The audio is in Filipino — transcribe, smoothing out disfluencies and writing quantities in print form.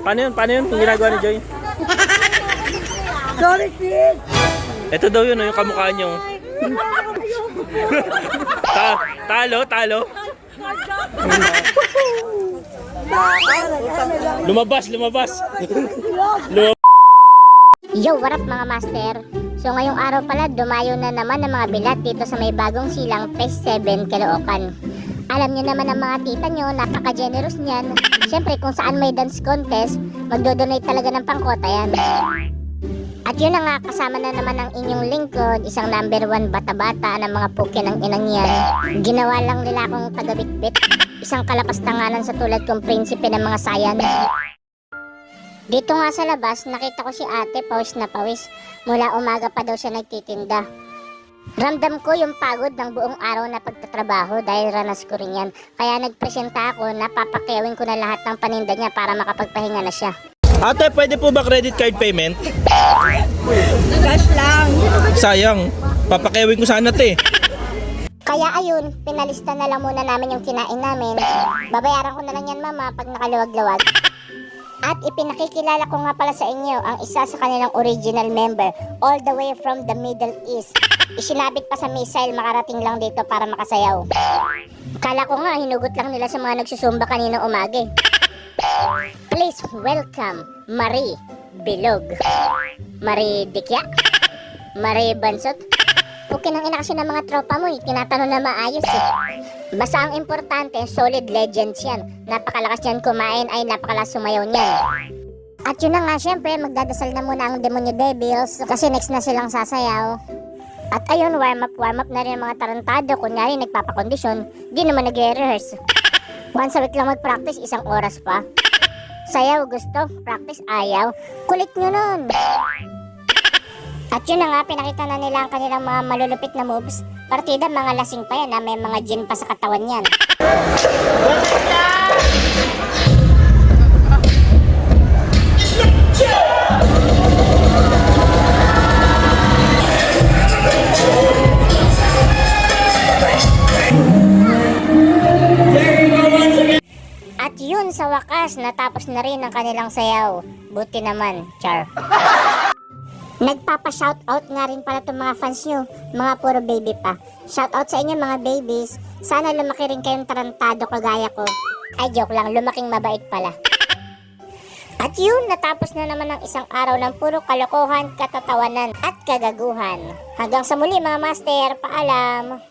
Paano yun? Paano yun? Kung ginagawa ni Joy? Sorry, sis. Ito daw yun, yung kamukha niyo. Talo. Lumabas. Yo, what up mga master? So ngayong araw pala, dumayo na naman ng mga bilat dito sa may bagong silang Phase 7 Caloocan. Alam nyo naman ang mga tita nyo, napaka-generous niyan. Siyempre kung saan may dance contest, magdodonate talaga ng pangkota yan. At yun na nga, kasama na naman ang inyong lingkod, isang number 1 bata-bata ng mga puke ng inang yan. Ginawa lang nila akong taga-bitbit, isang kalapastanganan sa tulad kong prinsipe ng mga sayan. Dito nga sa labas, nakita ko si ate pawis na pawis. Mula umaga pa daw siya nagtitinda. Ramdam ko yung pagod ng buong araw na pagtatrabaho dahil ranas ko rin yan. Kaya nagpresenta ako na papakewin ko na lahat ng paninda niya para makapagpahinga na siya. Ate, pwede po ba credit card payment? Cash lang. Sayang, papakewin ko sana te. Kaya ayun, pinalista na lang muna namin yung kinain namin. Babayaran ko na lang yan mama pag nakaluwag-luwag. At ipinakikilala ko nga pala sa inyo ang isa sa kanilang original member all the way from the Middle East. Isinabit pa sa missile, makarating lang dito para makasayaw. Kala ko nga hinugot lang nila sa mga nagsusumba kaninang umaga. Please welcome Marie Bilog, Marie Dikya, Marie Bansot. Okay nang ina kasi ng mga tropa mo, tinatanong na maayos Basta ang importante, solid legends yan. Napakalakas yan kumain, ay napakalakas sumayaw niyan. At yun na nga, syempre, magdadasal na muna ang Demonyo Devils kasi next na silang sasayaw. At ayun, warm up na rin ang mga tarantado. Kunyari, nagpapakondisyon, di naman nag-rehearse. Once a week lang mag-practice, 1 oras pa. Sayaw gusto, practice ayaw. Kulit nyo nun. At yun na nga, pinakita na nila ang kanilang mga malulupit na moves. Partida, mga lasing pa yan, may mga gin pa sa katawan yan. At yun, sa wakas, natapos na rin ang kanilang sayaw. Buti naman, char. Nagpapa-shoutout nga rin pala itong mga fans nyo, mga puro baby pa. Shoutout sa inyo mga babies. Sana lumaki rin kayong tarantado kagaya ko. Ay joke lang, lumaking mabait pala. At yun, natapos na naman ang isang araw ng puro kalokohan, katatawanan at kagaguhan. Hanggang sa muli mga master, paalam!